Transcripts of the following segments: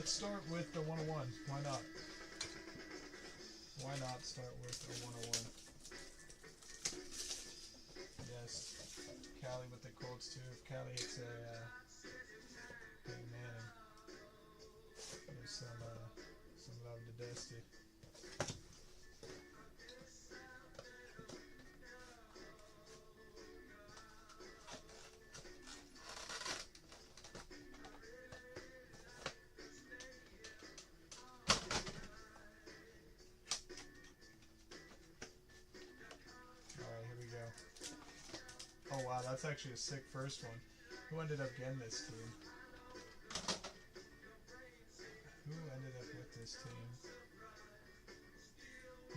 let's start with the 101. Why not? Why not start with a 101? Yes. Callie with the Colts too. If Callie hits a big Manning, give some love to Dusty. Oh wow, that's actually a sick first one. Who ended up getting this team? Who ended up with this team?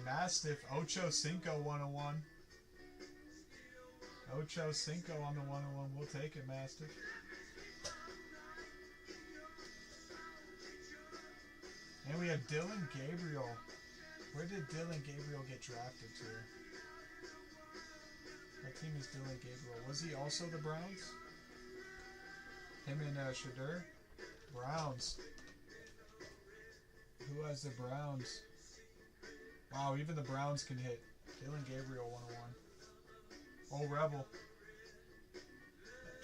Mastiff, Ocho Cinco 101. Ocho Cinco on the 101. We'll take it, Mastiff. And we have Dylan Gabriel. Where did Dylan Gabriel get drafted to? What team is Dylan Gabriel? Was he also the Browns? Him and Shadur? Browns. Who has the Browns? Wow, even the Browns can hit. Dylan Gabriel 101. Oh, Rebel.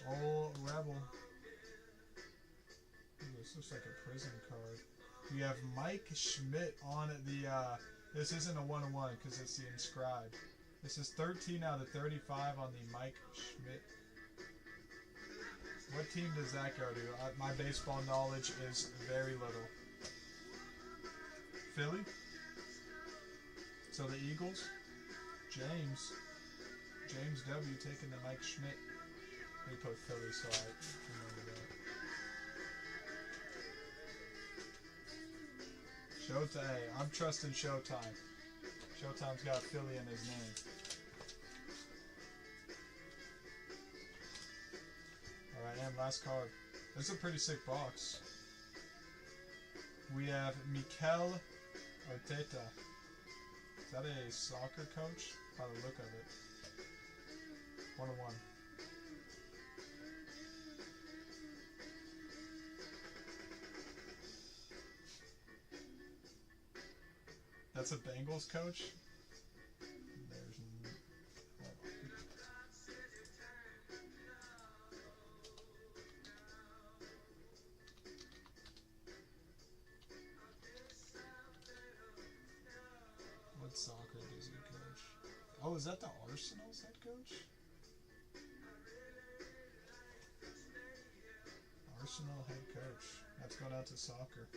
Oh, Rebel. Ooh, this looks like a prison card. We have Mike Schmidt on the... this isn't a 101 because it's the inscribed. This is 13 out of 35 on the Mike Schmidt. What team does that go to? My baseball knowledge is very little. Philly? So the Eagles? James W. taking the Mike Schmidt. Let me put Philly so I remember that. Showtime. Hey, I'm trusting Showtime. Showtime's got Philly in his name. Alright, and last card. This is a pretty sick box. We have Mikel Arteta. Is that a soccer coach? By the look of it. 101. That's a Bengals coach? There's what soccer does he coach? Oh, is that the Arsenal's head coach? Arsenal head coach. That's going out to soccer.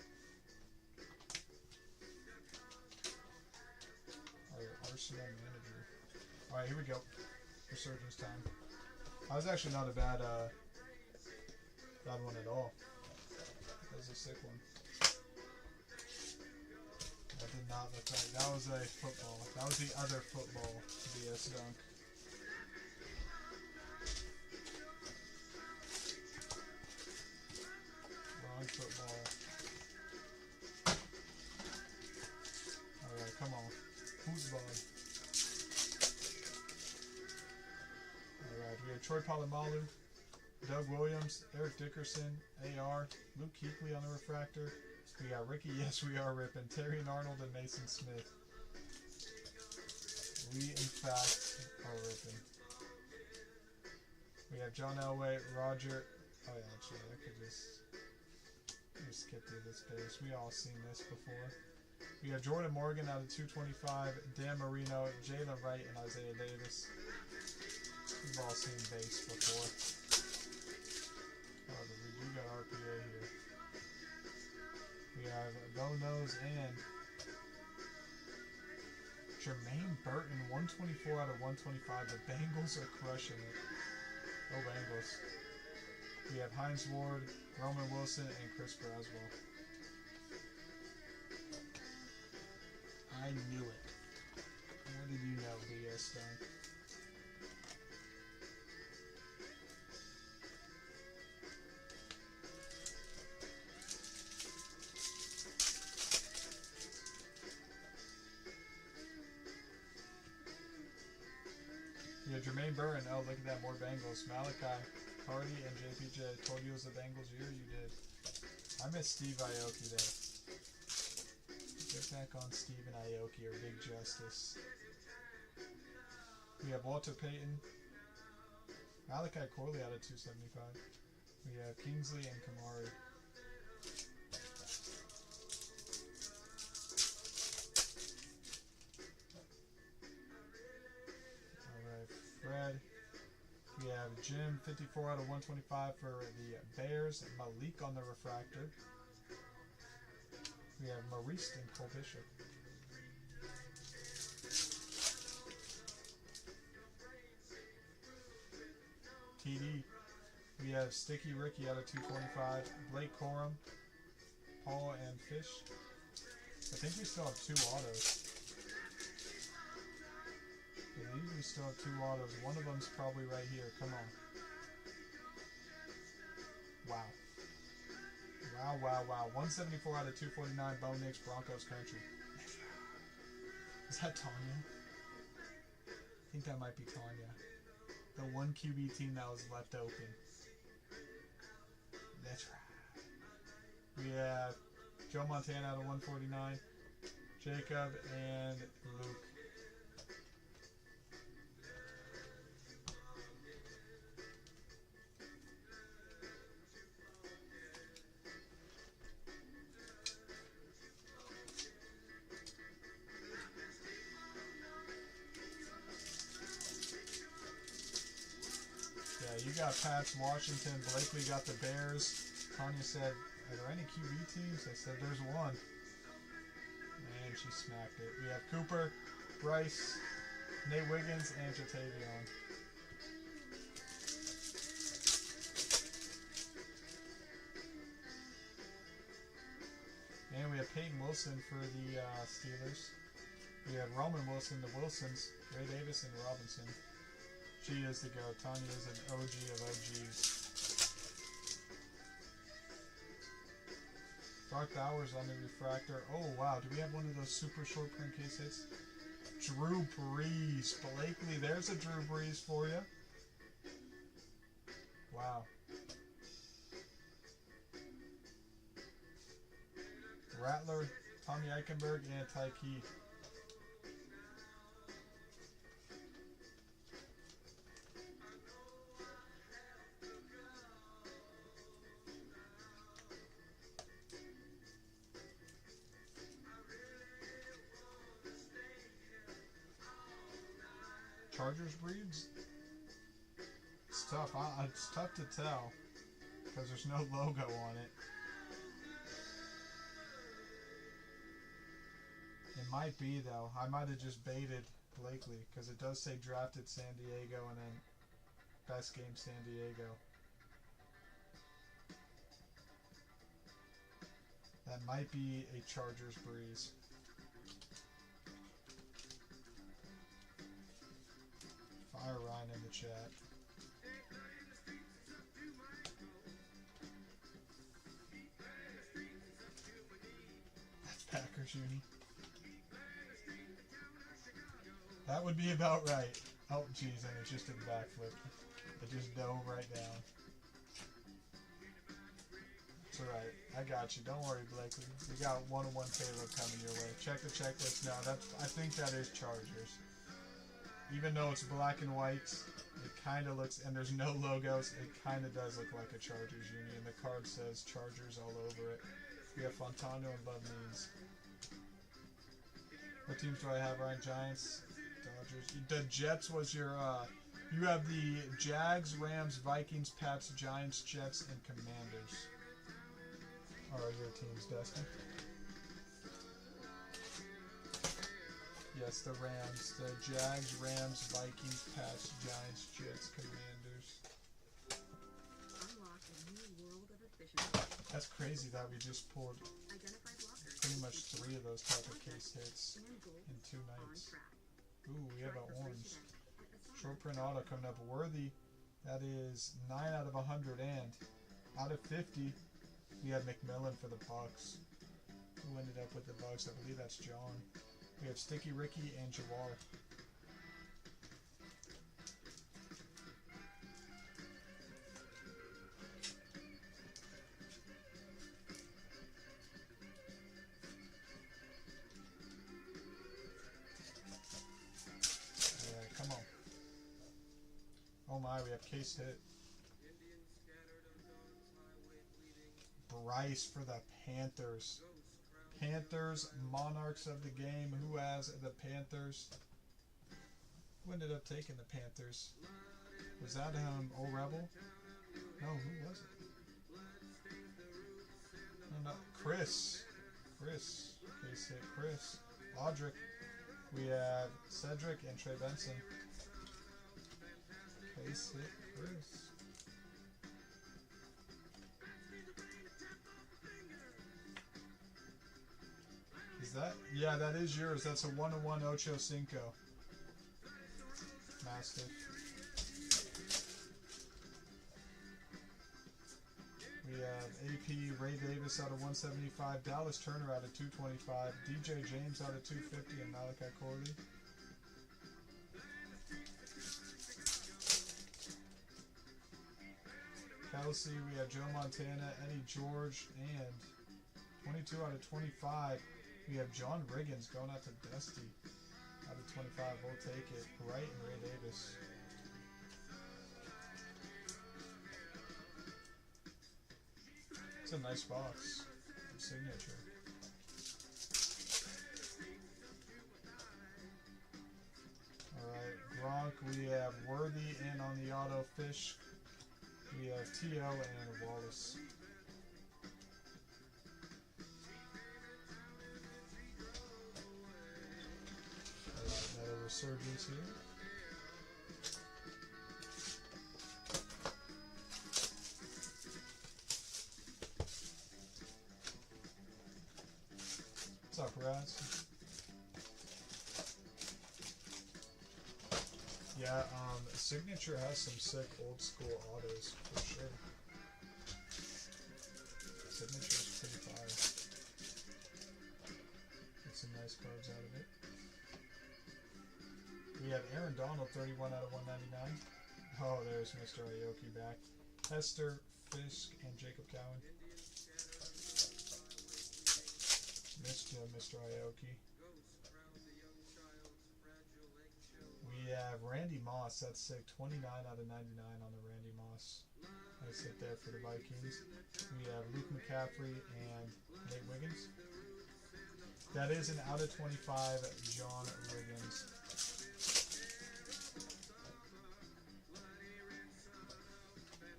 Arsenal manager. Alright, here we go. Resurgence time. That was actually not a bad one at all. That was a sick one. That did not look like that was a football. That was the other football BS dunk. Wrong football. Alright, come on. Football. Alright, we have Troy Polamalu, Doug Williams, Eric Dickerson, AR, Luke Kuechly on the refractor. We got Ricky, yes we are ripping, Terry Arnold and Mason Smith. We in fact are ripping. We have John Elway, Roger. Oh yeah, actually I could just skip through this page. We all seen this before. We have Jordan Morgan out of 225, Dan Marino, Jalen Wright, and Isaiah Davis. We've all seen base before. However, we do got RPA here. We have Go Nose and Jermaine Burton, 124 out of 125. The Bengals are crushing it. Go Bengals. We have Hines Ward, Roman Wilson, and Chris Braswell. I knew it. What did you know, BS Dunk? Yeah, Jermaine Burton. Oh, look at that. More Bengals. Malachi, Hardy, and JPJ. Told you it was the Bengals year. You did. I miss Steve Aoki though. Get back on Steve and Aoki or Big Justice. We have Walter Payton. Malachi Corley out of 275. We have Kingsley and Kamari. Alright, Fred. We have Jim, 54 out of 125 for the Bears. Malik on the refractor. We have Maurice and Cole Bishop. TD. We have Sticky Ricky out of 225. Blake Corum, Paul and Fish. I think we still have 2 autos. I believe we still have 2 autos. One of them's probably right here. Come on. Wow. Wow, wow, wow. 174 out of 249. Bo Nix, Broncos country. Is that Tanya? I think that might be Tanya. The one QB team that was left open. That's right. We have Joe Montana out of 149. Jacob and Luke. You got Pats, Washington. Blakely got the Bears. Tanya said, are there any QB teams? I said, there's one. And she smacked it. We have Cooper, Bryce, Nate Wiggins, and Jatavion. And we have Peyton Wilson for the Steelers. We have Roman Wilson, the Wilsons, Ray Davis, and Robinson. She is the GOAT. Tanya is an OG of OGs. Dark Bowers on the refractor. Oh, wow. Do we have one of those super short print case hits? Drew Brees. Blakely, there's a Drew Brees for you. Wow. Rattler, Tommy Eichenberg, and Tyke. Chargers breeds? It's tough. It's tough to tell because there's no logo on it. It might be though. I might have just baited Blakely because it does say drafted San Diego and then best game San Diego. That might be a Chargers breeze. Fire Ryan in the chat. That's Packers uni. That would be about right. Oh geez, and it just did a backflip. It just dove right down. It's alright. I got you. Don't worry, Blakely. We got one-on-one payload coming your way. Check the checklist now. I think that is Chargers. Even though it's black and white, it kind of looks, and there's no logos, it kind of does look like a Chargers uni, and the card says Chargers all over it. We have Fontano and Bud Means. What teams do I have, Ryan? Giants, Dodgers. The Jets was your, you have the Jags, Rams, Vikings, Pats, Giants, Jets, and Commanders are your teams, Dustin. Yes, the Rams, the Jags, Rams, Vikings, Pats, Giants, Jets, Commanders. That's crazy that we just pulled pretty much 3 of those type of case hits in 2 nights. Ooh, we have an orange. Short print auto coming up. Worthy, that is 9 out of 100, and out of 50, we have McMillan for the Bucks. Who ended up with the Bucks? I believe that's John. We have Sticky Ricky and Jawar. Oh my, we have case hit. Bryce for the Panthers. Panthers, Monarchs of the game. Who has the Panthers? Who ended up taking the Panthers? Was that Old Rebel? No, who was it? No, Chris. Chris. Case hit Chris. Audric. We have Cedric and Trey Benson. Case hit Chris. Is that? Yeah, that is yours. That's a 1-1 Ocho Cinco. Mastiff. We have AP Ray Davis out of 175, Dallas Turner out of 225, DJ James out of 250, and Malachi Corley. Kelsey, we have Joe Montana, Eddie George, and 22 out of 25. We have John Riggins going out to Dusty out of 25. We'll take it. Wright and Ray Davis. It's a nice box. Signature. Alright, Gronk, we have Worthy in on the auto. Fish, we have T.O. and Wallace. Alright, another resurgence here. What's up, Raz? Yeah, Signature has some sick old school autos for sure. Signature's pretty fire. Get some nice cards out of it. We have Aaron Donald, 31 out of 199. Oh, there's Mr. Aoki back. Hester, Fisk, and Jacob Cowan. Missed you, Mr. Aoki. We have Randy Moss. That's sick. 29 out of 99 on the Randy Moss. Nice hit there for the Vikings. We have Luke McCaffrey and Nate Wiggins. That is an out of 25 John Wiggins.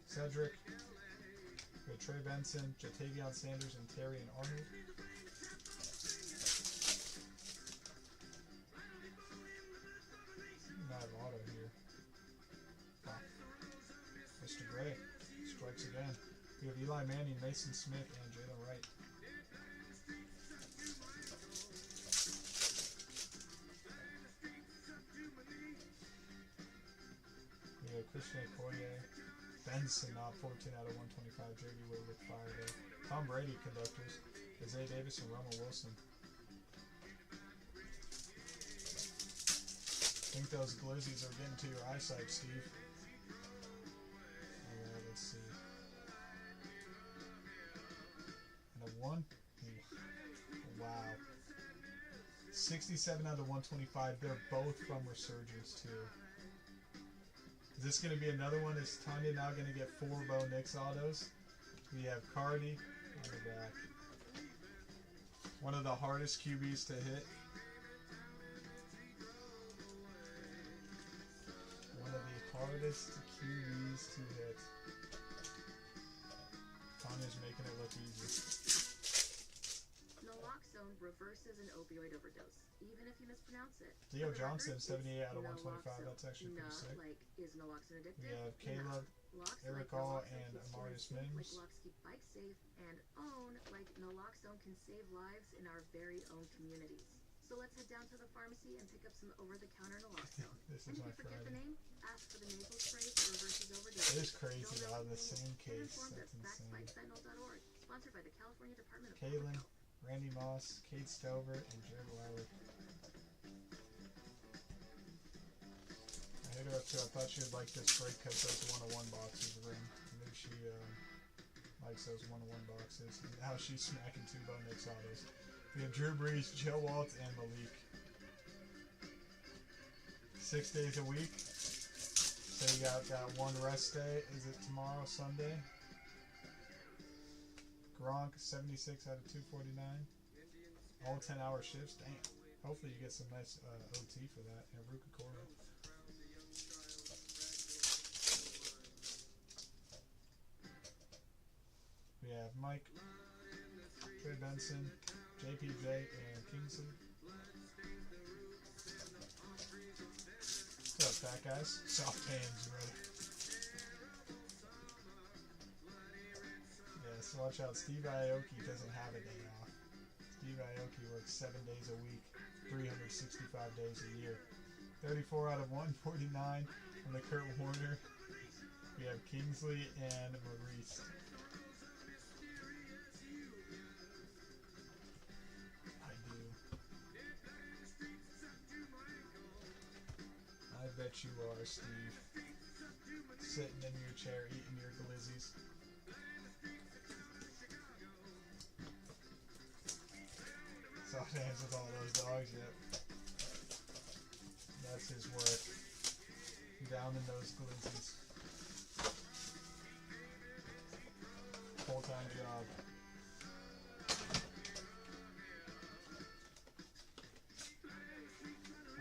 Cedric. We have Trey Benson, Jatavion Sanders, and Terry and Arnold. Auto here. Wow. Mr. Gray strikes again. We have Eli Manning, Mason Smith, and Jalen Wright. We have Christian Okoye, Benson, 14 out of 125. JB Wood with fire there. Tom Brady conductors, Isaiah Davis and Russell Wilson. I think those glizzies are getting to your eyesight, Steve. Alright, let's see. And a 1. Wow. 67 out of 125. They're both from Resurgence, too. Is this going to be another one? Is Tanya now going to get 4 Bo Nix autos? We have Cardi on the back. One of the hardest QBs to hit. Hardest QBs to hit. Tanya's making it look easy. Naloxone reverses an opioid overdose, even if you mispronounce it. Theo Johnson, 78 out of 125. That's actually pretty sick. Like, is naloxone addictive? We have Caleb, Eric All, and Amarius Mims. Like locks keep bikes safe, and own like naloxone can save lives in our very own communities. So let's head down to the pharmacy and pick up some over-the-counter naloxone. This is my forget Friday. the name, ask for the nasal spray that reverses overdose. It is crazy to have the same case. That's insane. Sponsored by the California Department of Kalen, Randy Moss, Kate Stover, and Jared Weiler. I hit her up too. I thought she would like this break because those 101 boxes are in. Maybe she likes those 101 boxes. And now she's smacking 2 Bo Nix autos. We have Drew Brees, Joe Walt, and Malik. 6 days a week. So you got that one rest day. Is it tomorrow, Sunday? Gronk, 76 out of 249. All 10-hour shifts. Damn. Hopefully you get some nice OT for that. And Ruka Cora. We have Mike, Trey Benson, JPJ, and Kingsley. What's up, fat guys? Soft hands, ready. Yeah, so watch out. Steve Aoki doesn't have a day off. Steve Aoki works 7 days a week, 365 days a year. 34 out of 149 on the Kurt Warner. We have Kingsley and Maurice. I bet you are, Steve. Sitting in your chair, eating your glizzies. Soft hands with all those dogs, yep. That's his work. Down in those glizzies. Full-time job.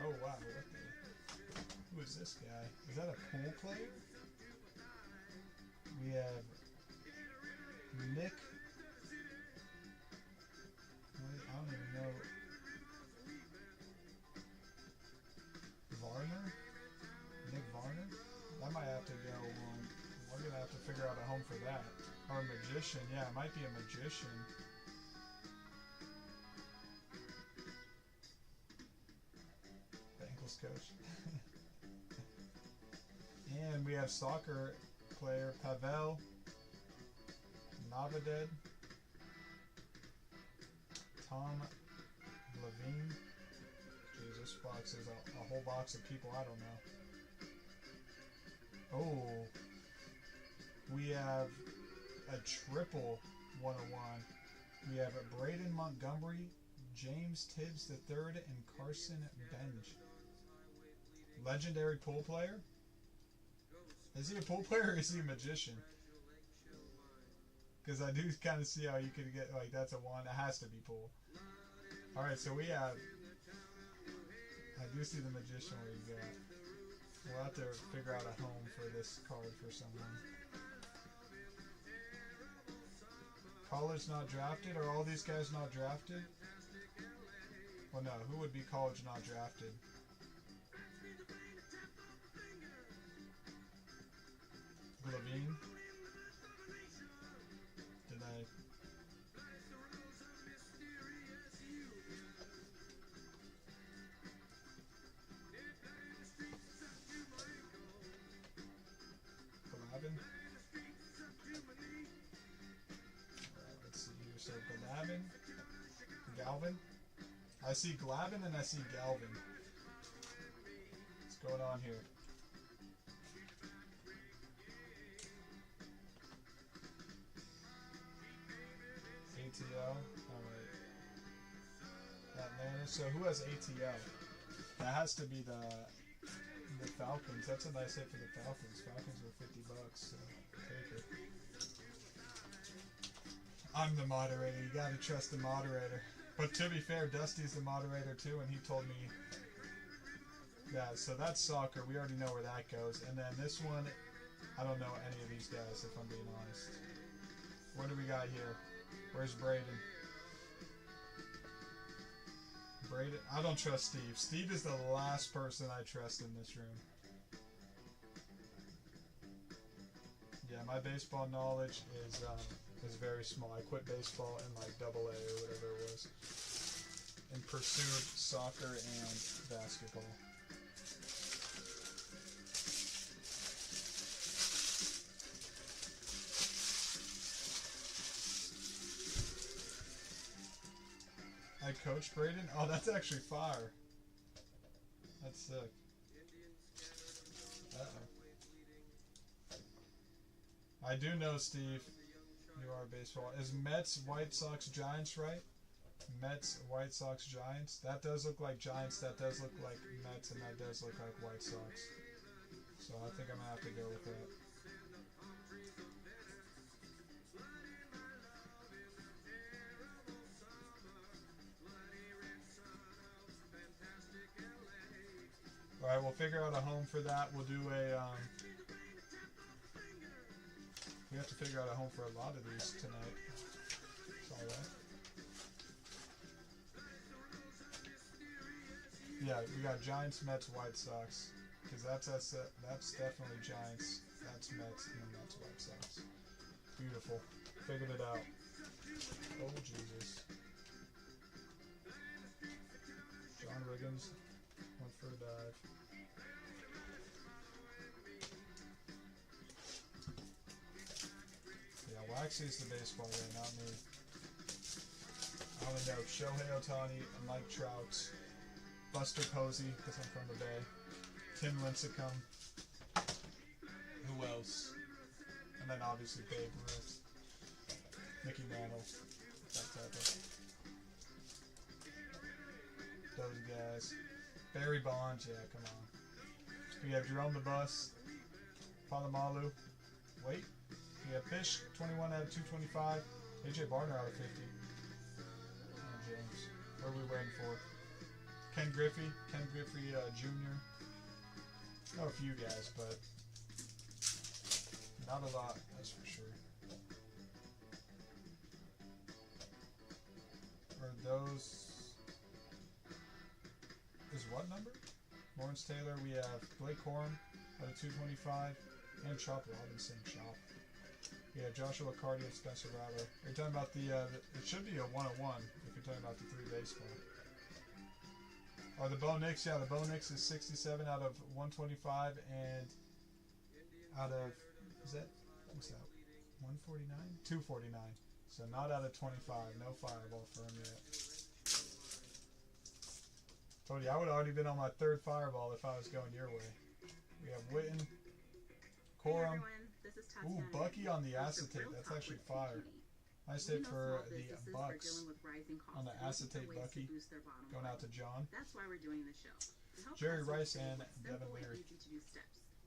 Oh wow, what the... Who is this guy? Is that a pool player? We have Nick. I don't even know. Varner? Nick Varner? That might have to go on. We're going to have to figure out a home for that. Or a magician. Yeah, it might be a magician. Bengals coach. And we have soccer player Pavel Navaded, Tom Levine. Jesus, box is a whole box of people I don't know. Oh, we have a triple 101. We have a Braden Montgomery, James Tibbs III, and Carson Benj. Legendary pool player? Is he a pool player or is he a magician? Because I do kind of see how you could get, like, that's a one. It has to be pool. Alright, so we have... I do see the magician where you got. We'll have to figure out a home for this card for someone. College not drafted? Are all these guys not drafted? Well, no. Who would be college not drafted? Levine? Did I... Glavin? Let's see here. So Glavin? Galvin? I see Glavin and I see Galvin. What's going on here? ATL. Alright. Atlanta. So who has ATL? That has to be the Falcons. That's a nice hit for the Falcons. Falcons were $50, so take it. I'm the moderator. You gotta trust the moderator. But to be fair, Dusty's the moderator too, and he told me... Yeah, so that's soccer. We already know where that goes. And then this one, I don't know any of these guys, if I'm being honest. What do we got here? Where's Braden? Braden? I don't trust Steve. Steve is the last person I trust in this room. Yeah, my baseball knowledge is very small. I quit baseball in like AA or whatever it was, and pursued soccer and basketball. I coached Braden? Oh, that's actually fire. That's sick. Uh-oh. I do know, Steve. You are baseball. Is Mets, White Sox, Giants right? Mets, White Sox, Giants. That does look like Giants. That does look like Mets. And that does look like White Sox. So I think I'm going to have to go with that. Alright, we'll figure out a home for that. We'll do a, we have to figure out a home for a lot of these tonight. It's alright. Yeah, we got Giants, Mets, White Sox. Because that's definitely Giants, that's Mets, and then that's White Sox. Beautiful. Figured it out. Oh, Jesus. John Riggins went for a dive. Yeah, Waxy's the baseball guy, not me. I only know Shohei Ohtani, Mike Trout, Buster Posey, because I'm from the Bay, Tim Lincecum, who else? And then obviously Babe Ruth, Mickey Mantle, that type of. Those guys. Barry Bonds, yeah, come on. We have Jerome the Bus, Palomalu, wait, we have Fish, 21 out of 225, AJ Barner out of 50, and James. What are we waiting for? Ken Griffey Jr. Know a few guys, but not a lot, that's for sure. Are those... is what number? Lawrence Taylor, we have Blake Corum out of 225, and Chop Robinson, Chop. We have Joshua Cardi and Spencer Rattler. You're talking about the it should be a 101 if you're talking about the 3 baseball. Or the Bo Nix, yeah, the Bo Nix is 67 out of 125, and out of, is that, what's that, 149? 249. So not out of 25, no fireball for him yet. Told you, I would have already been on my 3rd fireball if I was going your way. We have Witten, Corum. Ooh, Bucky on the acetate. That's actually fire. Nice hit for the Bucks on the acetate Bucky. Going out to John. That's why we're doing the show. Jerry Rice and Devin Leary.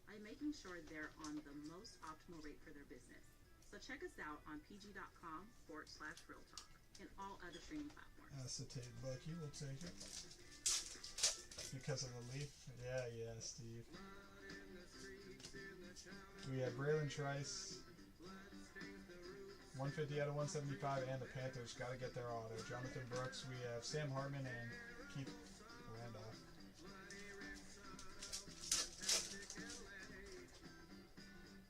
By making sure they're on the most optimal rate for their business. So check us out on pg.com/Real Talk and all other streaming platforms. Acetate Bucky, we'll take it. Because of the leaf? Yeah, Steve. We have Braylon Trice, 150 out of 175, and the Panthers got to get their auto. Jonathan Brooks, we have Sam Hartman and Keith Randolph.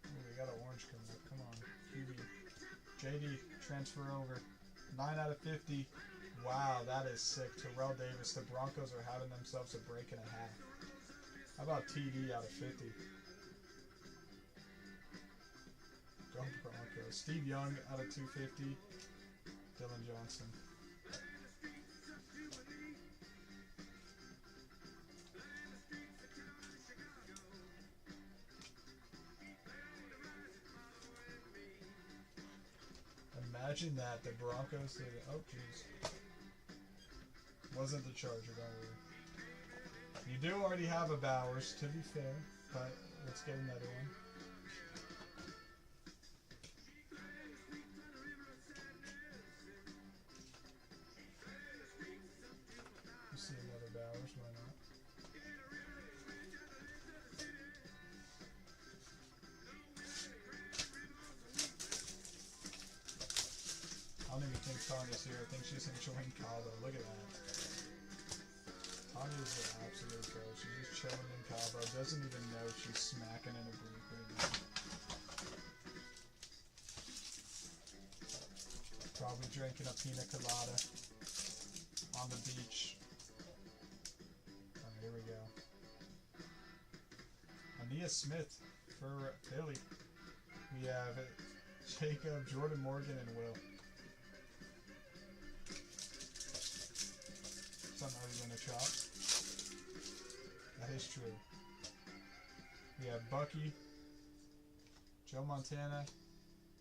Ooh, we got an orange coming up. Come on. QB. JD, transfer over. 9 out of 50. Wow, that is sick. Terrell Davis. The Broncos are having themselves a break and a half. How about TD out of 50? Go Broncos. Steve Young out of 250. Dylan Johnson. Imagine that. The Broncos did it. Oh, jeez. Wasn't the Charger, don't worry. You do already have a Bowers, to be fair, but let's get another one. Let's see another Bowers, why not? I don't even think Tanya's here. I think she's enjoying Cabo. Look at that. Tanya's an absolute pro. She's just chilling in Cabo. Doesn't even know she's smacking in a Greek right now. Probably drinking a pina colada on the beach. Alright, here we go. Ania Smith for Philly. We have Jacob, Jordan Morgan, and Will. Something other than a chop. That is true. We have Bucky, Joe Montana.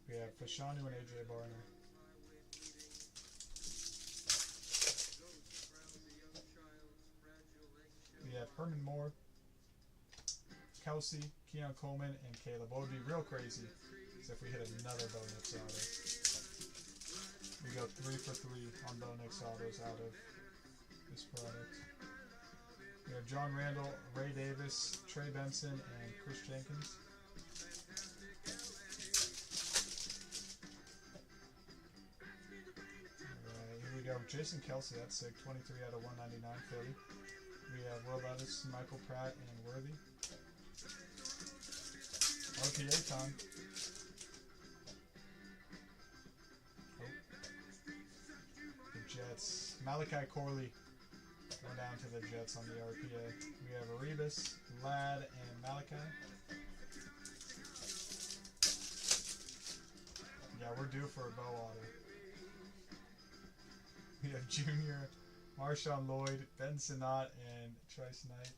We have Fashanu and AJ Barner. We have Herman Moore, Kelsey, Keon Coleman, and Caleb. What would be real crazy is if we hit another Bo Nix auto. We go 3 for 3 on Bo Nix autos out of this product. We have John Randall, Ray Davis, Trey Benson, and Chris Jenkins. Alright, here we go. Jason Kelsey, that's sick. 23 out of 199 Philly. We have Will Levis, Michael Pratt, and Worthy. RPA time. Oh. The Jets. Malachi Corley going down to the Jets on the RPA. We have Arebus, Ladd, and Malachi. Yeah, we're due for a Bo auto. We have Junior, Marshawn Lloyd, Ben Sinnott, and Trice Knight.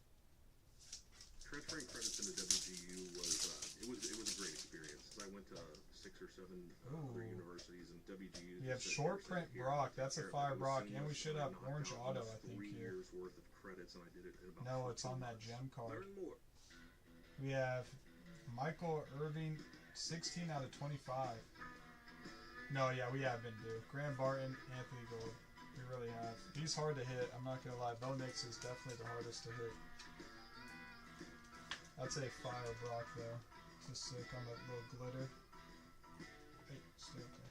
Transferring credits into WGU was it was a great experience. I went to 6 or 7 other universities, and WGU. We have short print Brock. That's a fire Brock, and we should have orange auto. I think 3 here. years worth of credits, and I did it in about. No, it's on that gem card. Learn more. We have Michael Irving, 16 out of 25. No, yeah, we have been due. Graham Barton, Anthony Gold. We really have. He's hard to hit. I'm not gonna lie. Bo Nix is definitely the hardest to hit. That's a fire Brock though. Just sick on that little glitter. Hey, stay okay.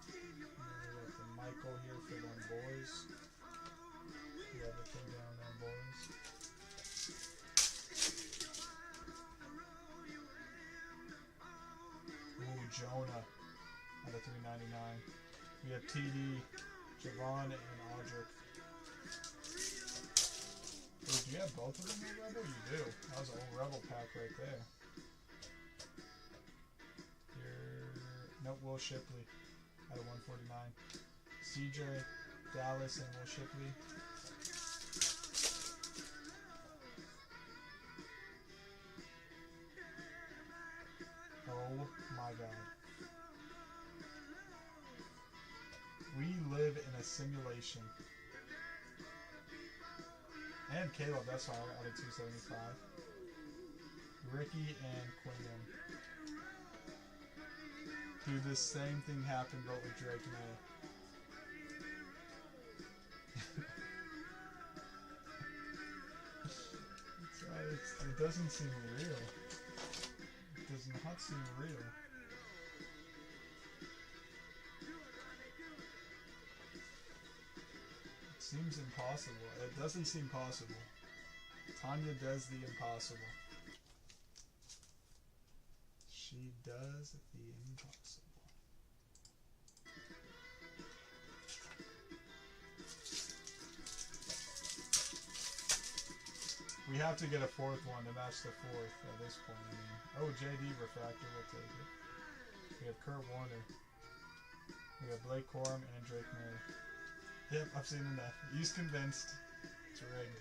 And then we got the Michael here for them boys. We have the king down them boys. Ooh, Jonah out of 399. We have TD, Javon, and Audric. Wait, do you have both of them in Rebel? You do. That was an old Rebel pack right there. Nope, Will Shipley out of 149. CJ, Dallas, and Will Shipley. Oh my god. We live in a simulation. And Caleb, that's fire, out of 275. Ricky and Quinlan. Dude, this same thing happened but with Drake May. It doesn't seem real. It does not seem real. Seems impossible. It doesn't seem possible. Tanya does the impossible. She does the impossible. We have to get a 4th one to match the 4th at this point. I mean, oh, JD Refractor, we'll take it. We have Kurt Warner. We have Blake Corum and Drake May. Yep, I've seen enough. He's convinced. It's rigged.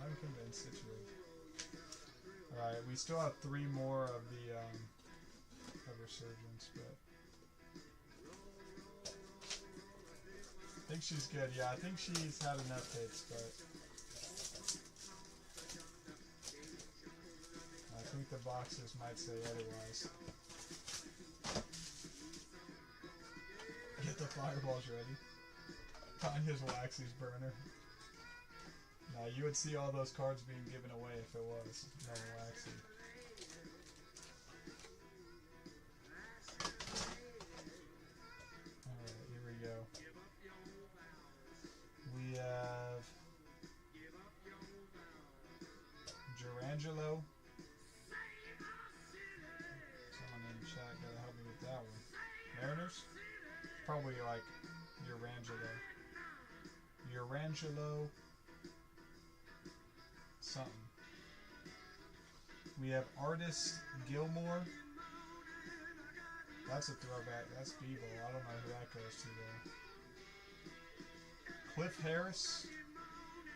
I'm convinced it's rigged. Alright, we still have 3 more of the of Resurgence, but I think she's good. Yeah, I think she's had enough hits, but I think the boxes might say otherwise. Get the fireballs ready. Tanya's Waxy's burner. Now you would see all those cards being given away if it was no Waxy. Alright, here we go. We have Gerangelo. Someone in the chat gotta help me with that one. Mariners? Probably like Urangelo something. We have Artist Gilmore. That's a throwback. That's Bevo. I don't know who that goes to though. Cliff Harris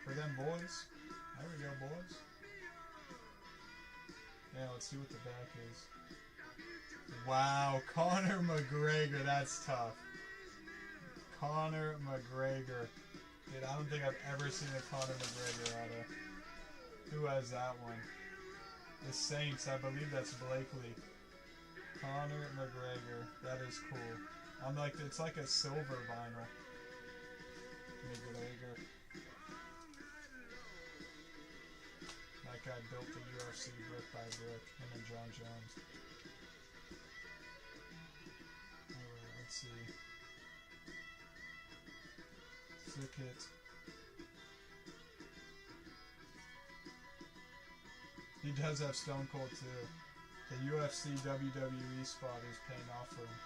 for them boys. There we go, boys. Yeah, let's see what the back is. Wow, Conor McGregor. That's tough. Conor McGregor Dude, I don't think I've ever seen a Conor McGregor auto. Who has that one? The Saints, I believe that's Blakely. Conor McGregor, that is cool. I'm like, it's like a silver vinyl. McGregor. That guy built the UFC brick by brick, him and John Jones. Alright, let's see. Sick hit. He does have Stone Cold too. The UFC WWE spot is paying off for him.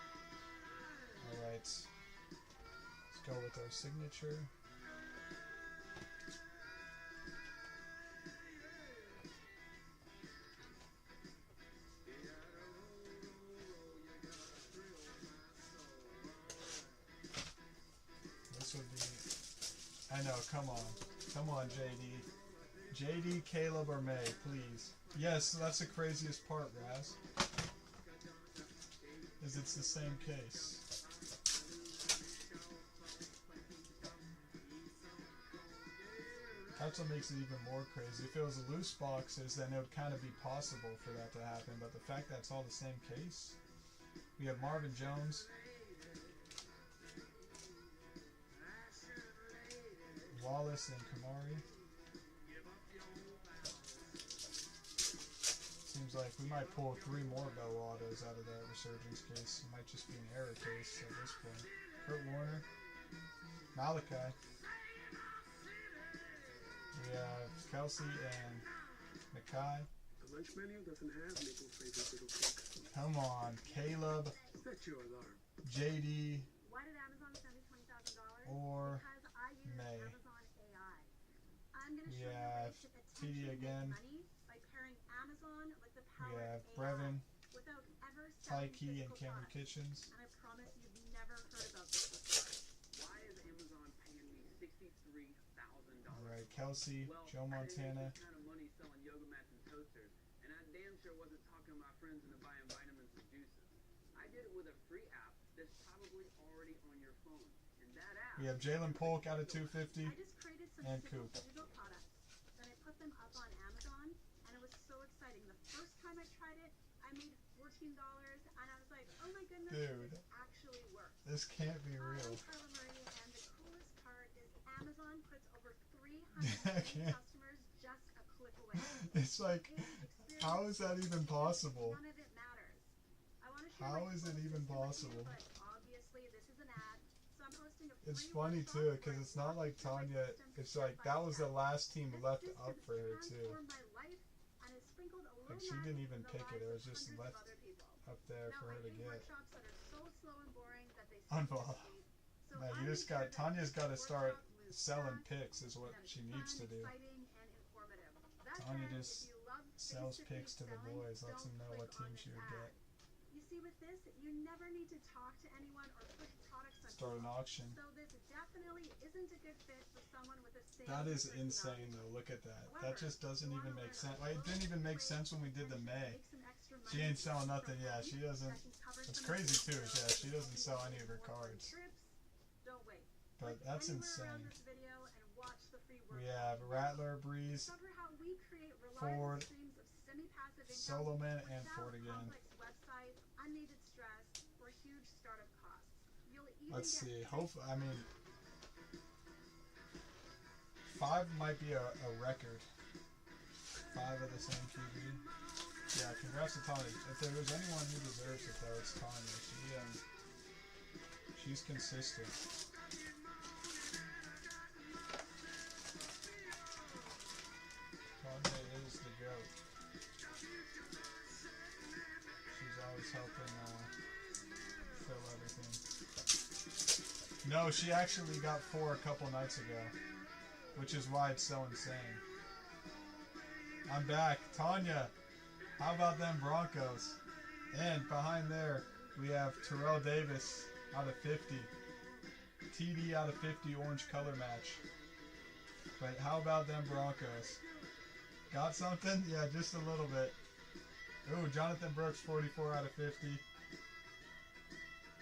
Alright. Let's go with our signature. This would be... I know, come on. Come on, JD. JD, Caleb, or May, please. Yes, that's the craziest part, Raz. Is it's the same case. That's what makes it even more crazy. If it was loose boxes, then it would kind of be possible for that to happen. But the fact that it's all the same case. We have Marvin Jones. Wallace and Kamari. Seems like we might pull 3 more Bell autos out of that resurgence case. It might just be an error case at this point. Kurt Warner. Malachi. We have Kelsey and Mackay. The lunch menu doesn't have maple flavored little cakes. Come on, Caleb, Set your alarm. JD, Why did Amazon send me $20,000? or Because I use May. Amazon AI. I'm going to We show you have ways to TD potentially again. make money by pairing Amazon with the power We have of AI Brevin, without ever selling Tyke, and physical Cameron products. Kitchens. And I promise you've never heard about this before. Why is Amazon paying me $63,000? Alright, Kelsey, Well, Joe I didn't Montana. make this kind of money selling yoga mats and toasters, and I damn sure wasn't talking to my friends into buying vitamins and juices. I did it with a free app that's probably already on your phone, and that app. We have Jalen Polk out of 250. I just created some And simple Coop. digital products. Then I put them up on Amazon, and it was so exciting. The first time I tried it, I made $14, and I was like, oh my goodness, Dude. this actually works. This can't be I'm real. Carla Marie, and the coolest part is Amazon puts over I 300 can't. customers just a click away. It's like, how is that even possible? None of it matters. I want to share How my is it full even system with you, possible? but obviously this is an ad, so I'm hosting a It's free funny workshop too, where because I it's not walk like you through my Tanya, system it's step like, by that was the step. last team This left system up for her too. transformed my life and has sprinkled a Like, little she magic didn't in even the pick it, lives it of was just hundreds of left other people. up there Now, for I her to do get. workshops that are so slow and boring that they Unbelievable. so No, I you make just sure got, that Tanya's this got to start workshop moves selling fast, picks is what that it's she needs to fun, do. exciting, and informative. That Tanya said, just if you love sells face-to-face picks to the selling, boys, lets don't them know what click on team she this would ad. get. You see, with this, you never need to talk to anyone or push products on Start an people. auction. So this definitely isn't a good fit for someone with a sales That is personality. insane though, look at that. However, That just doesn't you even wanna make learn sense. a Like, it didn't even make little sense when we did the potentially May. make some extra She money ain't selling from nothing, yeah, she that doesn't, can cover it's some crazy of too, those yeah, she bills doesn't and sell help any of her you avoid cards. trips. Don't wait. But Click that's anywhere around insane. this video and watch the free We workshop. have Rattler, Breeze, Discover how we create reliable Ford, streams of semi-passive income Solomon, and without Ford again. complex websites, unneeded stress, or huge startup costs. You'll even Let's get see, hopefully, I mean, 5 might be a record. 5 of the same QB. Yeah, congrats to Tanya. If there was anyone who deserves it though, it's Tanya. She's consistent. Tanya is the GOAT. She's always helping fill everything. No, she actually got 4 a couple nights ago, which is why it's so insane. I'm back. Tanya, how about them Broncos? And behind there, we have Terrell Davis out of 50. TD out of 50 orange color match. But how about them Broncos? Got something? Yeah, just a little bit. Ooh, Jonathan Brooks, 44 out of 50.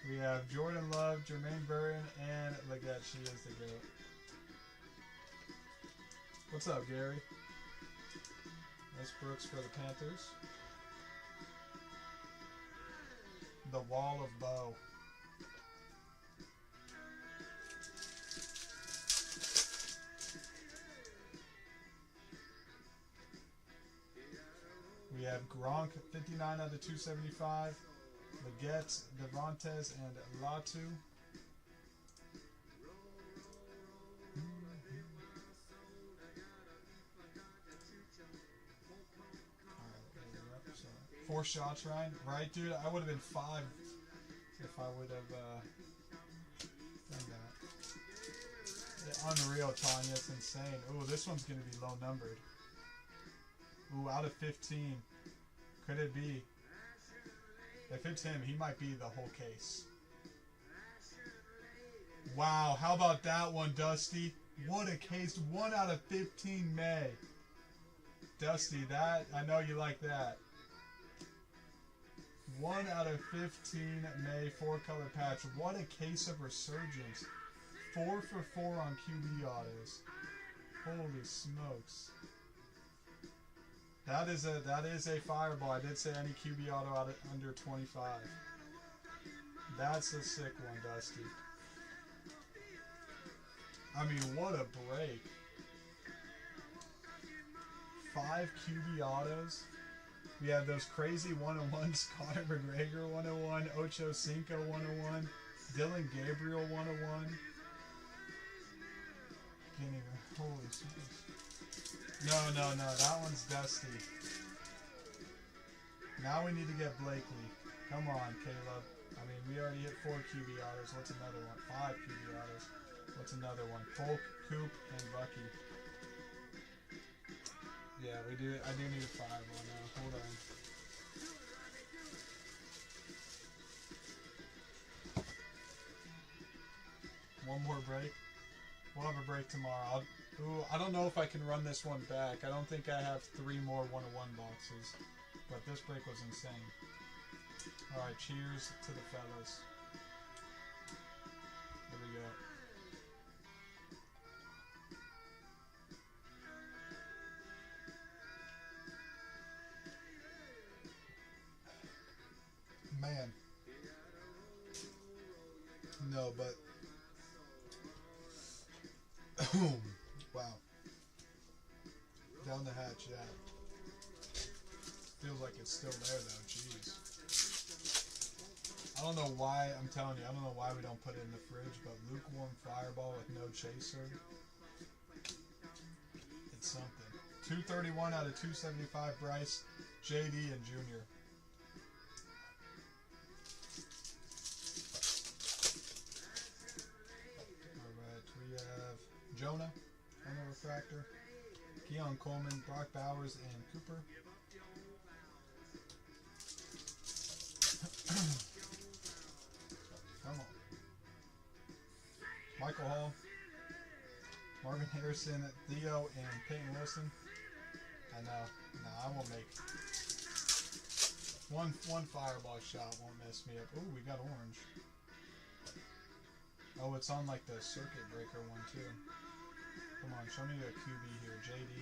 We have Jordan Love, Jermaine Burton, and Leggett. She is the GOAT. What's up, Gary? That's Brooks for the Panthers. The Wall of Bow. We have Gronk, 59 out of 275. Leggett, Devontes, and Latu. Four shots, Ryan. Right, dude? I would have been 5 if I would have done that. Yeah, unreal, Tanya. It's insane. Ooh, this one's going to be low numbered. Ooh, out of 15. Could it be? If it's him, he might be the whole case. Wow, how about that one, Dusty? What a case. 1 out of 15 May. Dusty, that, I know you like that. 1 out of 15 May, 4-color patch. What a case of resurgence. 4 for 4 on QB autos. Holy smokes. That is a fireball. I did say any QB auto out of under 25. That's a sick one, Dusty. I mean, what a break. 5 QB autos. We have those crazy 101s, Conor McGregor 101, Ocho Cinco 101, Dylan Gabriel 101. Can't even, holy smokes. No, that one's Dusty. Now we need to get Blakely. Come on, Caleb. I mean, we already hit 4 QB autos. What's another one? 5 QB autos. What's another one? Polk, Coop, and Bucky. Yeah, we do. I do need a 5 on now. Hold on. One more break. We'll have a break tomorrow. Ooh, I don't know if I can run this one back. I don't think I have 3 more 101 boxes. But this break was insane. Alright, cheers to the fellas. Here we go. Man. No, but wow. Down the hatch, yeah. Feels like it's still there though, jeez. I don't know why, I'm telling you, I don't know why we don't put it in the fridge, but lukewarm fireball with no chaser. It's something. 231 out of 275, Bryce, JD, and Junior. Alright, we have Jonah, Emma Refractor, Keon Coleman, Brock Bowers, and Cooper. Come on. Michael Hall, Marvin Harrison, Theo, and Peyton Wilson. I know. No, I won't make one fireball shot won't mess me up. Ooh, we got orange. Oh, it's on like the circuit breaker one too. Come on, show me a QB here. JD.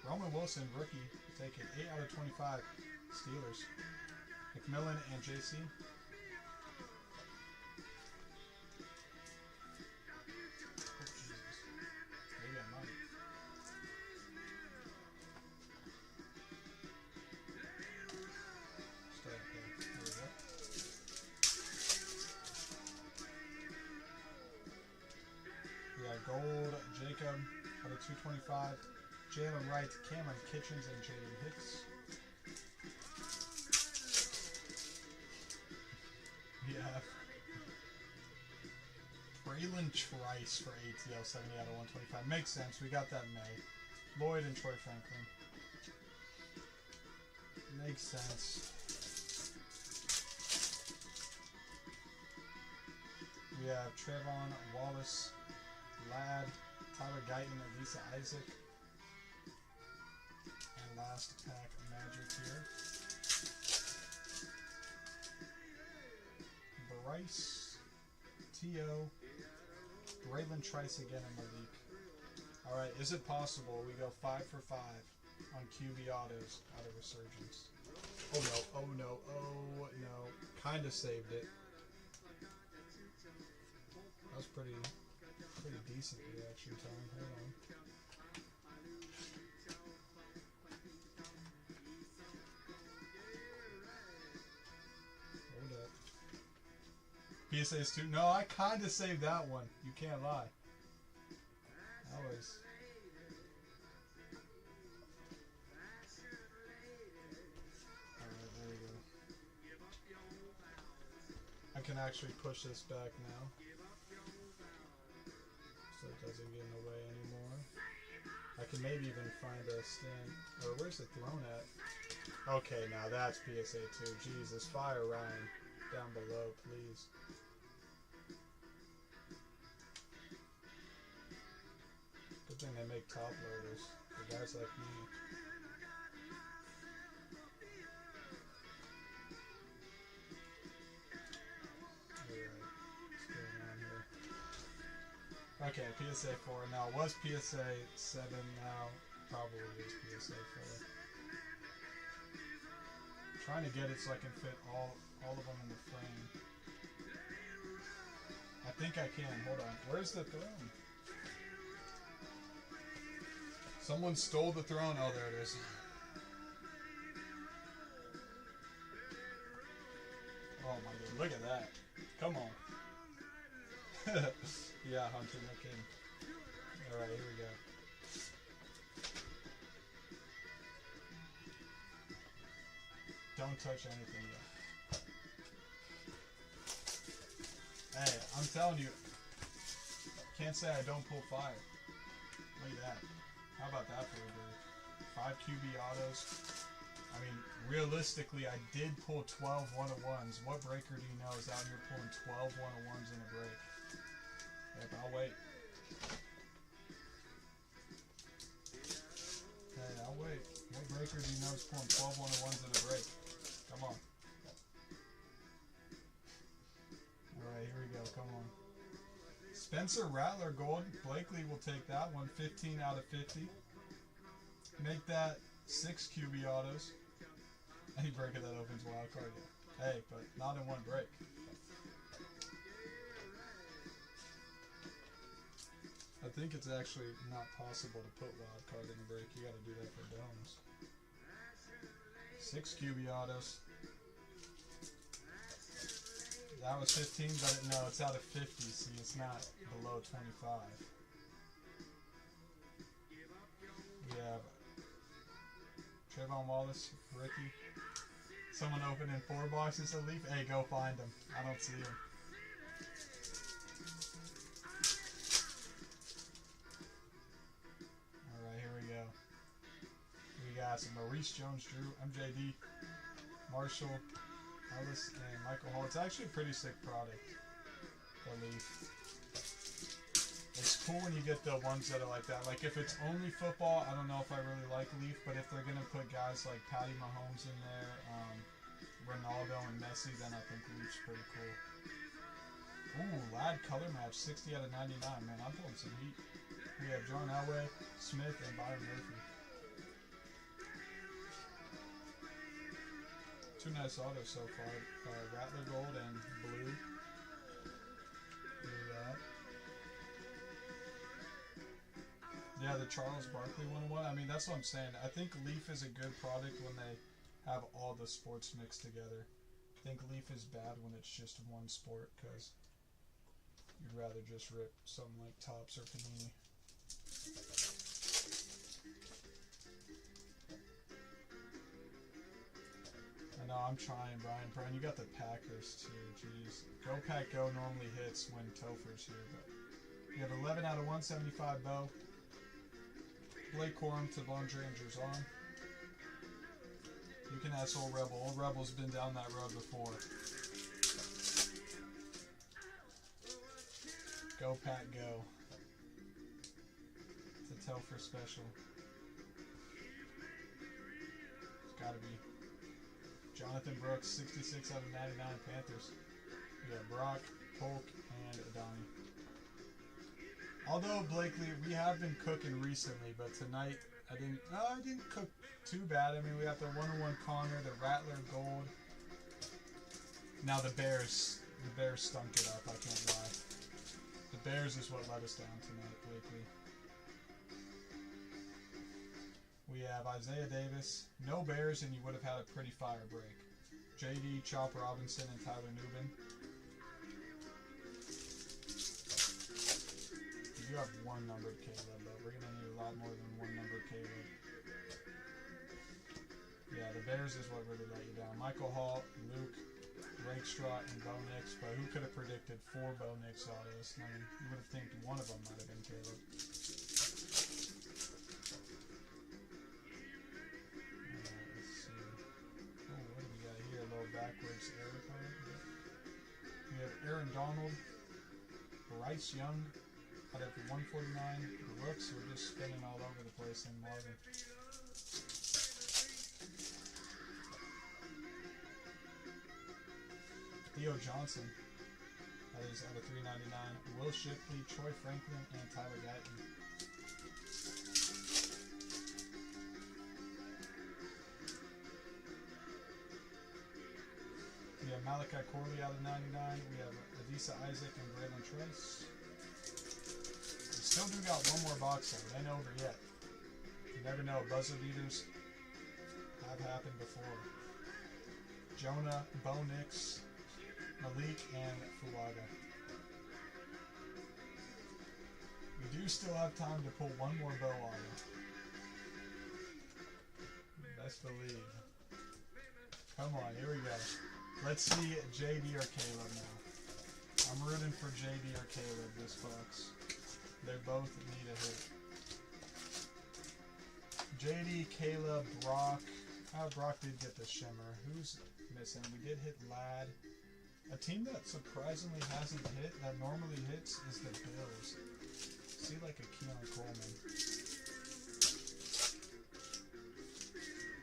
Roman Wilson, rookie. Take it. 8 out of 25. Steelers. McMillan and JC. Oh, Jesus. Maybe I might. Stay up there. There we go. We got Gold, Jacob, out of 225. Jalen Wright, Cameron Kitchens, and Jaden Hicks. Yeah. Braylon Trice for ATL, 70 out of 125. Makes sense. We got that in May. Lloyd and Troy Franklin. Makes sense. We have Trevon, Wallace, Ladd, Tyler Guyton, Elisa Isaac. And last pack of Magic here. Bryce, T.O., Braylon Trice again, and Malik. Alright, is it possible we go 5 for 5 on QB autos out of Resurgence? Oh no, oh no, oh no. Kinda saved it. That was pretty decent reaction time. Hold on. Hold up. PSA is 2. No, I kinda saved that one. You can't lie. That was... Alright, there we go. I can actually push this back now. So it doesn't get in the way anymore. I can maybe even find a stand. Or where's the throne at? Okay, now that's PSA 2. Jesus, fire Ryan down below, please. Good thing they make top loaders for guys like me. Okay, PSA 4. Now, it was PSA 7 now. Probably is PSA 4. I'm trying to get it so I can fit all of them in the frame. I think I can. Hold on. Where's the throne? Someone stole the throne. Oh, there it is. Oh my god, look at that. Come on. Yeah, Hunter, no kidding. Alright, here we go. Don't touch anything yet. Hey, I'm telling you, can't say I don't pull fire. Look at that. How about that for a break? 5 QB autos. I mean, realistically, I did pull 12 1-of-1s. What breaker do you know is out here pulling 12 1-of-1s in a break? Yep, I'll wait. Hey, I'll wait. What breaker do you know is pulling 12 1-of-1s in a break? Come on. Alright, here we go. Come on. Spencer Rattler gold. Blakely will take that one. 15 out of 50. Make that 6 QB autos. Any breaker that opens wildcard. Hey, but not in one break. I think it's actually not possible to put wildcard in a break. You gotta do that for domes. 6 QB autos. That was 15, but no, it's out of 50. See, it's not below 25. We have Trayvon Wallace, Ricky. Someone opening 4 boxes of Leaf. Hey, go find him. I don't see him. Alright, here we go. We got some Maurice Jones-Drew, MJD, Marshall, Ellis, and Michael Hall. It's actually a pretty sick product, the Leaf. It's cool when you get the ones that are like that. Like, if it's only football, I don't know if I really like Leaf, but if they're going to put guys like Patty Mahomes in there, Ronaldo and Messi, then I think Leaf's pretty cool. Ooh, Lad color match, 60 out of 99. Man, I'm pulling some heat. We have John Elway, Smith, and Byron Murphy. 2 nice autos so far. Rattler gold and blue. Do that. Yeah, the Charles Barkley 1-1. I mean, that's what I'm saying. I think Leaf is a good product when they have all the sports mixed together. I think Leaf is bad when it's just one sport, because you'd rather just rip something like Topps or Panini. I know, I'm trying, Brian. Brian, you got the Packers too, jeez. Go Pack Go normally hits when Topher's here, but we have 11 out of 175 Bo. Blake Corum to Vondre and Jerzon. You can ask Old Rebel. Old Rebel's been down that road before. Go Pack Go. It's a Telfer special. It's gotta be. Jonathan Brooks, 66 out of 99 Panthers. We got Brock, Polk, and Adani. Although Blakely, we have been cooking recently, but tonight I didn't cook too bad. I mean, we got the 101 Connor, the Rattler Gold. Now the Bears stunk it up. I can't lie. The Bears is what let us down tonight, Blakely. We have Isaiah Davis, no Bears, and you would have had a pretty fire break. JD, Chop Robinson, and Tyler Newman. You do have one numbered Caleb, but we're going to need a lot more than one numbered Caleb. Yeah, the Bears is what really let you down. Michael Hall, Luke, Rakestraw, and Bo Nix, but who could have predicted 4 Bo Nix autos? I mean, you would have think one of them might have been Caleb. Backwards error card. We have Aaron Donald, Bryce Young out of 149. The looks are just spinning all over the place in Marvin. Theo Johnson, that is out of 399. Will Shipley, Troy Franklin, and Tyler Gatton. We have Malachi Corley out of 99. We have Adisa Isaac and Braylon Trice. We still do got one more box though. It ain't over yet. You never know. Buzzer beaters have happened before. Jonah, Bo Nix, Malik, and Fuaga. We do still have time to pull one more Bo auto. Best believe. Come on, here we go. Let's see JD or Caleb now. I'm rooting for JD or Caleb this box. They both need a hit. JD, Caleb, Brock. Brock did get the shimmer. Who's missing? We did hit Ladd. A team that surprisingly hasn't hit, that normally hits, is the Bills. See like a Keon Coleman.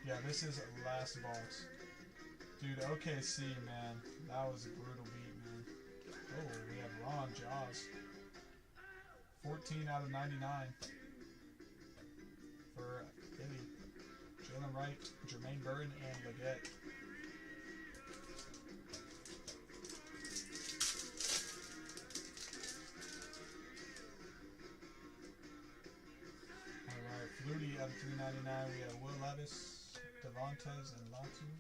Yeah, this is last box. Dude, OKC, man. That was a brutal beat, man. Oh, we have Ron Jaws. 14 out of 99 for Philly. Jalen Wright, Jermaine Burton, and Leggett. Alright, Flutie out of 399. We have Will Levis, Devontae, and Latu.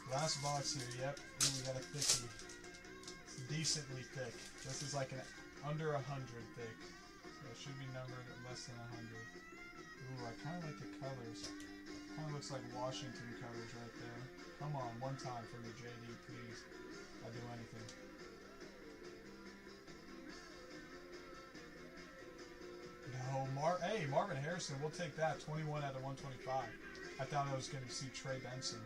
Last box here, yep. Ooh, we got a thickie. It's decently thick. This is like an under 100 thick. So it should be numbered less than 100. Ooh, I kind of like the colors. Kind of looks like Washington colors right there. Come on, one time for me, JD, please. I'll do anything. No, hey, Marvin Harrison, we'll take that. 21 out of 125. I thought I was going to see Trey Benson.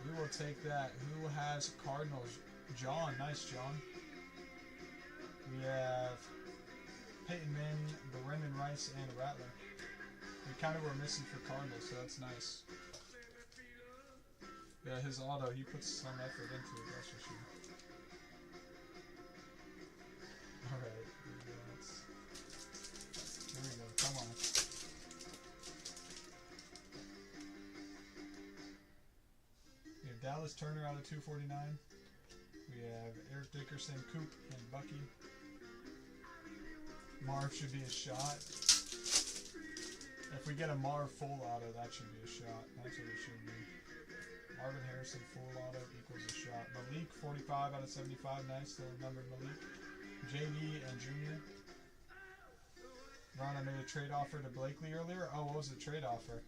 We will take that. Who has Cardinals? John. Nice, John. We have Peyton Manning, Brendan Rice, and Rattler. We kind of were missing for Cardinals, so that's nice. Yeah, his auto, he puts some effort into it, that's for sure. Alright, here we go. Come on. Dallas Turner out of 249. We have Eric Dickerson, Coop, and Bucky. Marv should be a shot. If we get a Marv full auto, that should be a shot. That's what it should be. Marvin Harrison full auto equals a shot. Malik, 45 out of 75. Nice, still numbered Malik. JD and Junior. Ron, I made a trade offer to Blakely earlier. Oh, what was the trade offer?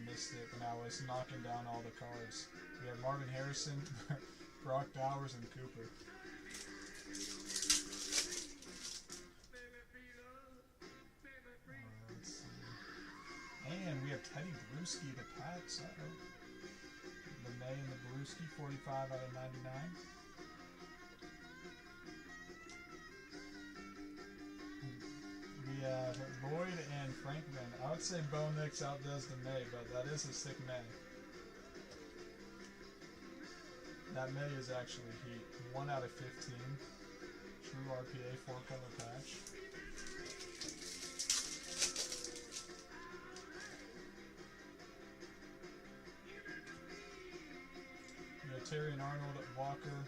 Missed it when I was knocking down all the cards. We have Marvin Harrison, Brock Bowers, and Cooper. Let's see. And we have Teddy Bruschi, the Pats. The May and the Bruschi, 45 out of 99. We have Lloyd and Franklin. I would say Bo Nix outdoes the May, but that is a sick May. That May is actually heat. 1 out of 15. True RPA 4-color patch. Terry and Arnold, Walker,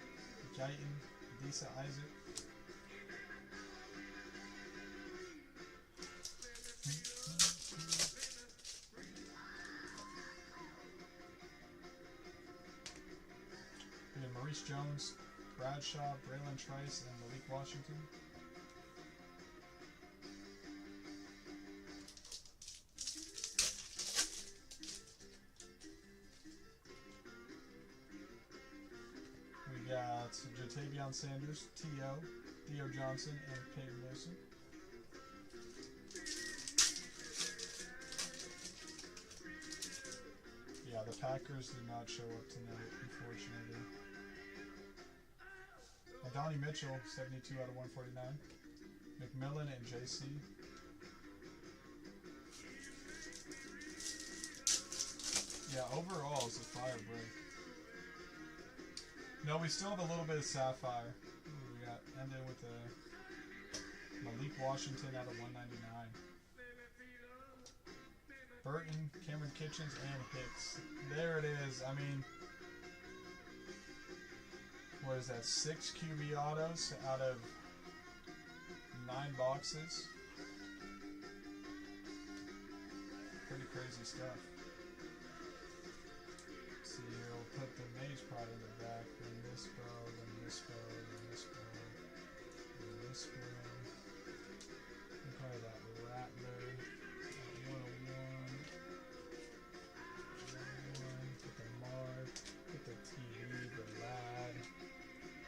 Guyton, Disa Isaac. We have Maurice Jones, Bradshaw, Braylon Trice, and Malik Washington. We got Jatavion Sanders, T.O., Theo Johnson, and Peyton Wilson. Yeah, the Packers did not show up tonight, unfortunately. Donnie Mitchell, 72 out of 149. McMillan and JC. Yeah, overall it's a fire break. No, we still have a little bit of Sapphire. Ooh, we got ended with a Malik Washington out of 199. Burton, Cameron Kitchens, and Hicks. There it is. I mean, what is that? 6 QB autos out of 9 boxes. Pretty crazy stuff. Let's see here, we'll put the mage pot in the back, then this bow, then this bow, then this bow, then this bow. And probably that Rattler, 101, put the Mark, put the TV, the Lad,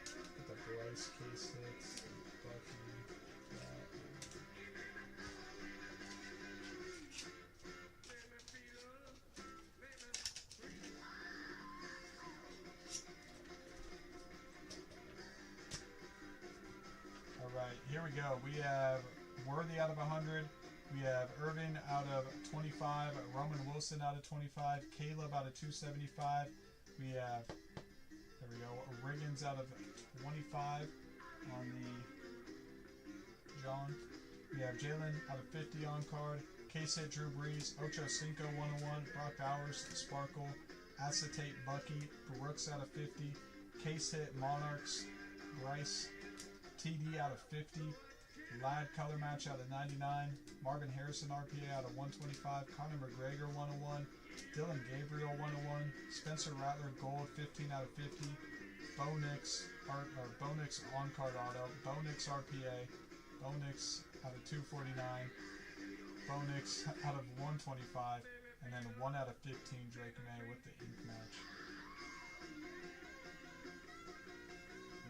put the Bryce case hits, Bucky, that. Alright, here we go. We have Worthy out of 100. We have Irvin out of 25. Roman Wilson out of 25. Caleb out of 275. We have, there we go, Riggins out of 25 on the John. We have Jalen out of 50 on card. Case hit Drew Brees. Ocho Cinco 101. Brock Bowers, Sparkle. Acetate Bucky. Brooks out of 50. Case hit Monarchs. Bryce. TD out of 50. Lad color match out of 99. Marvin Harrison RPA out of 125. Conor McGregor 101. Dylan Gabriel 101. Spencer Rattler gold 15 out of 50. Bo Nix on card auto. Bo Nix RPA. Bo Nix out of 249. Bo Nix out of 125. And then 1 out of 15 Drake May with the ink match.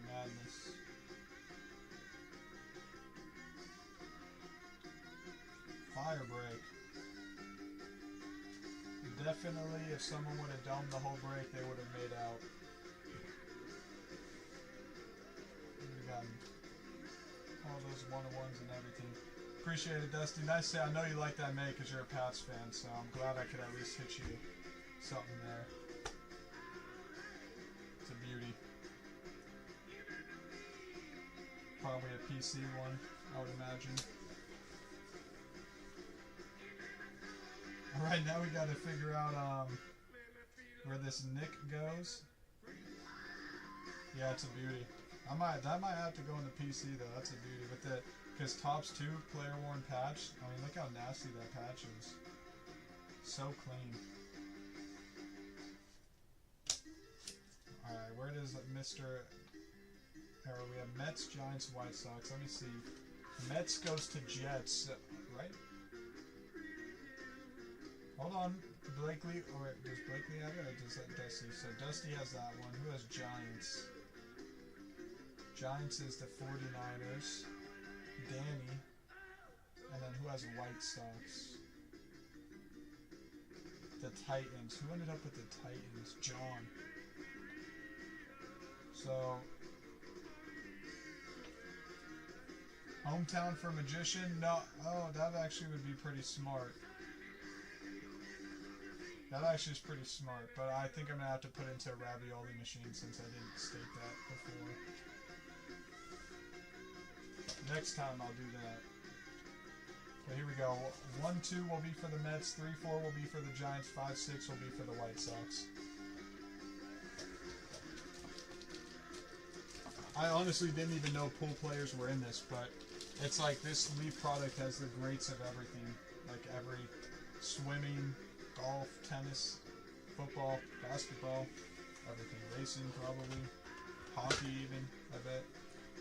Madness. Fire break. Definitely, if someone would have domed the whole break, they would have made out. We got all those one-on-ones and everything. Appreciate it, Dusty. Nice to say. I know you like that May because you're a Pats fan, so I'm glad I could at least hit you something there. It's a beauty. Probably a PC one, I would imagine. Alright, now we gotta figure out where this Nick goes. Yeah, it's a beauty. That might have to go in the PC though. That's a beauty. With the because Topps 2 player worn patch. I mean, look how nasty that patch is. So clean. Alright, where does Mr. Or we have Mets, Giants, White Sox. Let me see. Mets goes to Jets, right? Hold on, Blakely, or does Blakely have it, or does that Dusty? So Dusty has that one. Who has Giants? Giants is the 49ers. Danny. And then who has White Sox? The Titans. Who ended up with the Titans? John. So, hometown for Magician? No. Oh, that actually would be pretty smart. That actually is pretty smart, but I think I'm going to have to put it into a ravioli machine since I didn't state that before. Next time I'll do that. But here we go. 1-2 will be for the Mets, 3-4 will be for the Giants, 5-6 will be for the White Sox. I honestly didn't even know pool players were in this, but it's like this Leaf product has the greats of everything. Like every swimming, golf, tennis, football, basketball, everything. Racing probably, hockey even, I bet.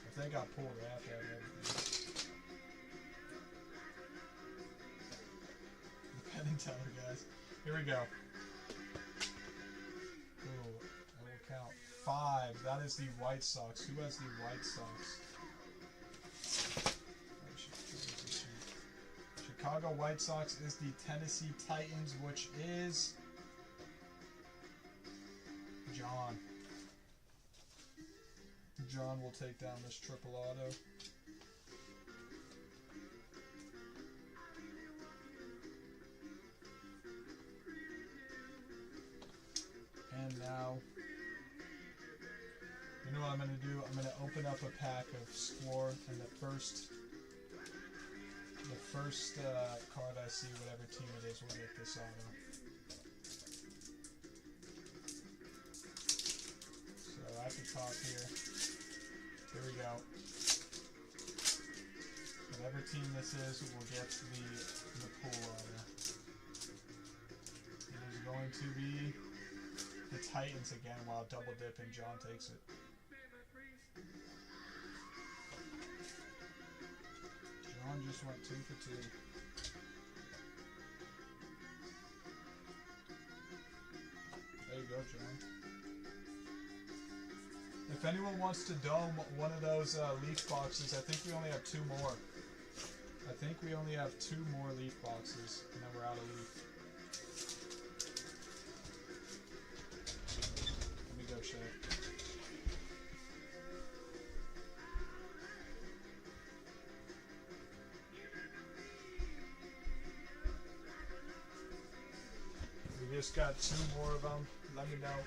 If they got pool, they have to have everything. The Penn and Teller guys. Here we go. Ooh, I will count. 5. That is the White Sox. Who has the White Sox? Chicago White Sox is the Tennessee Titans, which is John. John will take down this triple auto. And now, you know what I'm going to do? I'm going to open up a pack of Score, and the first card I see, whatever team it is, will get this auto. So at the top here we go. Whatever team this is will get the pool auto. It is going to be the Titans again while double dip and John takes it. John just went 2 for 2. There you go, John. If anyone wants to dome one of those leaf boxes, I think we only have 2 more. I think we only have 2 more leaf boxes, and then we're out of leaf. Let me go check. We just got 2 more of them. Let me know.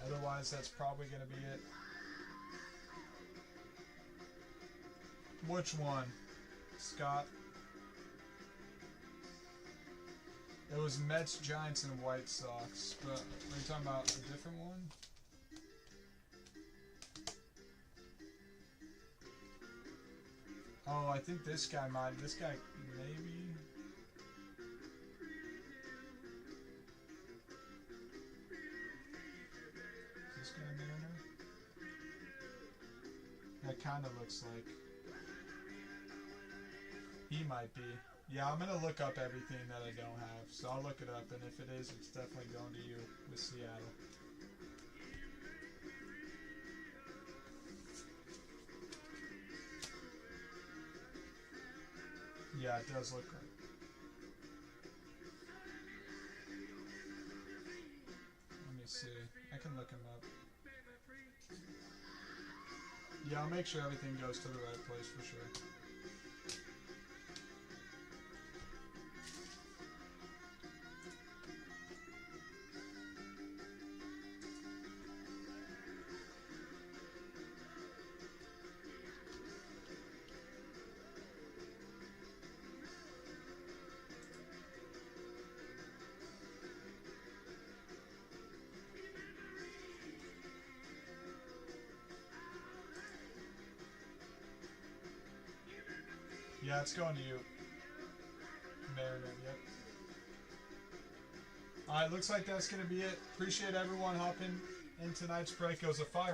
Otherwise, that's probably going to be it. Which one? Scott? It was Mets, Giants, and White Sox. But are you talking about a different one? Oh, I think this guy might. This guy, maybe. Is this gonna be in there? That kind of looks like. He might be. Yeah, I'm gonna look up everything that I don't have. So I'll look it up, and if it is, it's definitely going to you with Seattle. Yeah, it does look right. Let me see. I can look him up. Yeah, I'll make sure everything goes to the right place for sure. Yeah, it's going to you. Mariner, yep. Alright, looks like that's going to be it. Appreciate everyone hopping in tonight's break. It was a fire.